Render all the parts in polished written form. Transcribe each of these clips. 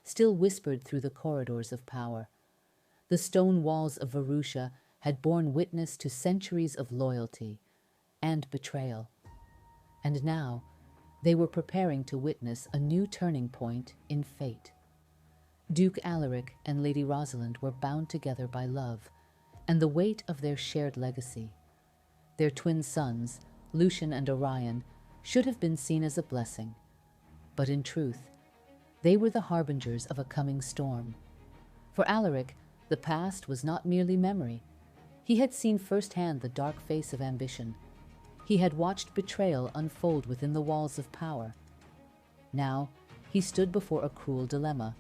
still whispered through the corridors of power. The stone walls of Varusia had borne witness to centuries of loyalty and betrayal. And now they were preparing to witness a new turning point in fate. Duke Alaric and Lady Rosalind were bound together by love and the weight of their shared legacy. Their twin sons, Lucian and Orion, should have been seen as a blessing, but in truth, they were the harbingers of a coming storm. For Alaric, the past was not merely memory. He had seen firsthand the dark face of ambition. He had watched betrayal unfold within the walls of power. Now, he stood before a cruel dilemma.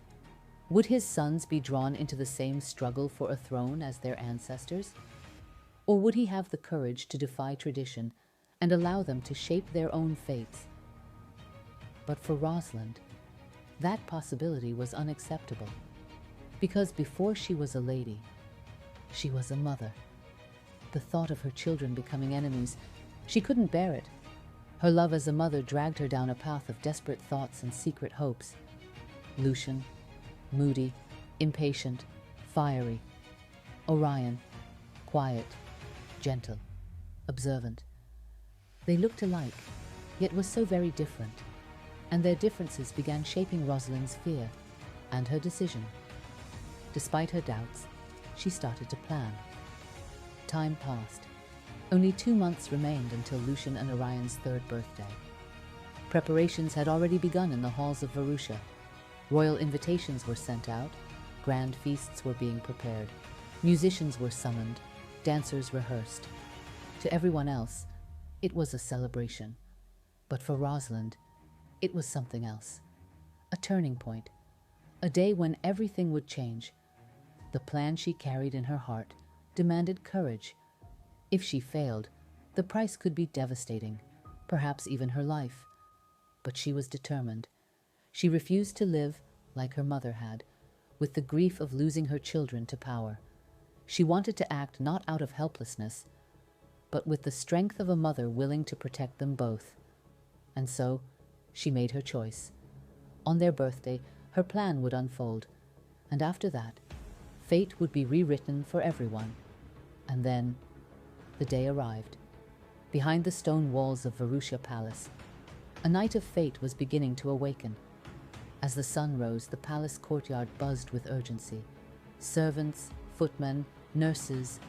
Would his sons be drawn into the same struggle for a throne as their ancestors? Or would he have the courage to defy tradition and allow them to shape their own fates? But for Rosalind, that possibility was unacceptable, because before she was a lady, she was a mother. The thought of her children becoming enemies, she couldn't bear it. Her love as a mother dragged her down a path of desperate thoughts and secret hopes. Lucian, moody, impatient, fiery. Orion, quiet, gentle, observant. They looked alike, yet were so very different, and their differences began shaping Rosalind's fear and her decision. Despite her doubts, she started to plan. Time passed. Only 2 months remained until Lucian and Orion's 3rd birthday. Preparations had already begun in the halls of Varusia. Royal invitations were sent out, grand feasts were being prepared, musicians were summoned, dancers rehearsed. To everyone else, it was a celebration. But for Rosalind, it was something else. A turning point. A day when everything would change. The plan she carried in her heart demanded courage. If she failed, the price could be devastating, perhaps even her life. But she was determined. She refused to live like her mother had, with the grief of losing her children to power. She wanted to act not out of helplessness, but with the strength of a mother willing to protect them both. And so, she made her choice. On their birthday, her plan would unfold, and after that, fate would be rewritten for everyone. And then, the day arrived. Behind the stone walls of Varusia Palace, a night of fate was beginning to awaken. As the sun rose, the palace courtyard buzzed with urgency. Servants, footmen, nurses,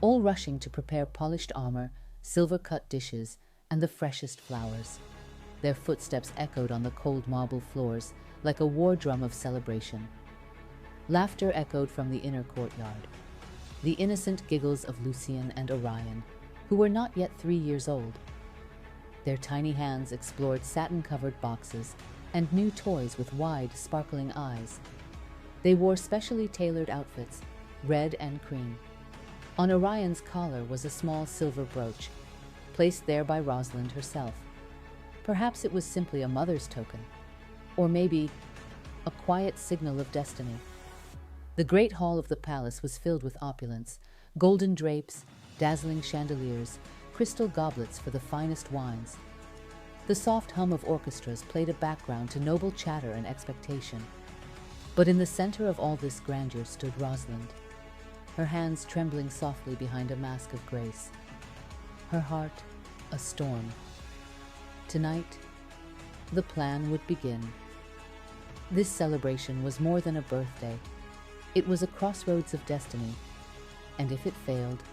all rushing to prepare polished armor, silver-cut dishes, and the freshest flowers. Their footsteps echoed on the cold marble floors like a war drum of celebration. Laughter echoed from the inner courtyard. The innocent giggles of Lucian and Orion, who were not yet 3 years old. Their tiny hands explored satin-covered boxes and new toys with wide, sparkling eyes. They wore specially tailored outfits, red and cream. On Orion's collar was a small silver brooch, placed there by Rosalind herself. Perhaps it was simply a mother's token, or maybe a quiet signal of destiny. The great hall of the palace was filled with opulence, golden drapes, dazzling chandeliers, crystal goblets for the finest wines. The soft hum of orchestras played a background to noble chatter and expectation. But in the center of all this grandeur stood Rosalind, her hands trembling softly behind a mask of grace, her heart a storm. Tonight, the plan would begin. This celebration was more than a birthday. It was a crossroads of destiny, and if it failed,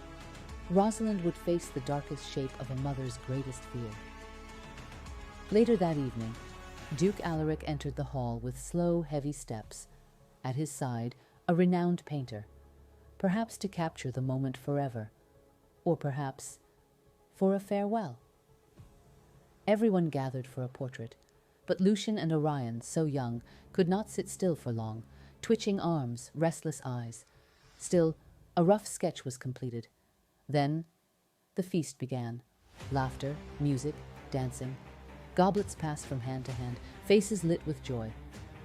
Rosalind would face the darkest shape of a mother's greatest fear. Later that evening, Duke Alaric entered the hall with slow, heavy steps. At his side, a renowned painter, perhaps to capture the moment forever, or perhaps for a farewell. Everyone gathered for a portrait, but Lucian and Orion, so young, could not sit still for long, twitching arms, restless eyes. Still, a rough sketch was completed. Then, the feast began. Laughter, music, dancing. Goblets passed from hand to hand, faces lit with joy.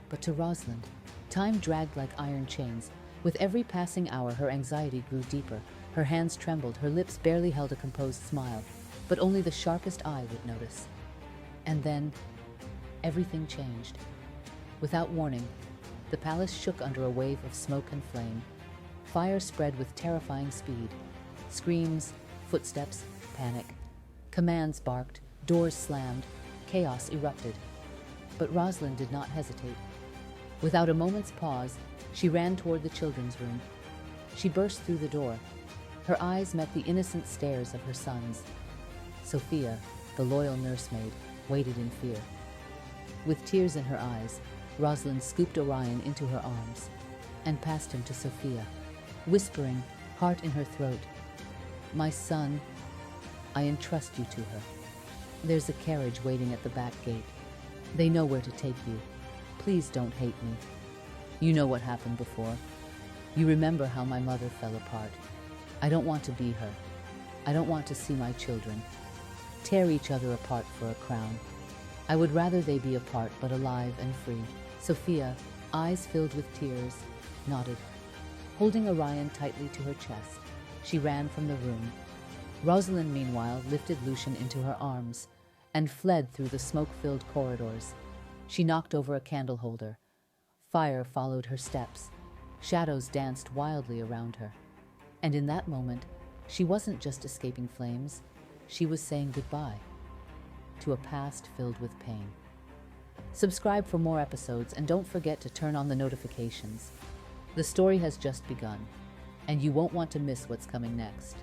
But to Rosalind, time dragged like iron chains. With every passing hour, her anxiety grew deeper. Her hands trembled, her lips barely held a composed smile, but only the sharpest eye would notice. And then, everything changed. Without warning, The palace shook under a wave of smoke and flame. Fire spread with terrifying speed. Screams, footsteps, panic. Commands barked, doors slammed, chaos erupted. But Rosalind did not hesitate. Without a moment's pause, she ran toward the children's room. She burst through the door. Her eyes met the innocent stares of her sons. Sophia, the loyal nursemaid, waited in fear. With tears in her eyes, Rosalind scooped Orion into her arms and passed him to Sophia, whispering, heart in her throat, "My son, I entrust you to her. There's a carriage waiting at the back gate. They know where to take you. Please don't hate me. You know what happened before. You remember how my mother fell apart. I don't want to be her. I don't want to see my children tear each other apart for a crown. I would rather they be apart but alive and free." Sophia, eyes filled with tears, nodded. Holding Orion tightly to her chest, she ran from the room. Rosalind, meanwhile, lifted Lucian into her arms and fled through the smoke-filled corridors. She knocked over a candle holder. Fire followed her steps. Shadows danced wildly around her. And in that moment, she wasn't just escaping flames, she was saying goodbye to a past filled with pain. Subscribe for more episodes and don't forget to turn on the notifications. The story has just begun, and you won't want to miss what's coming next.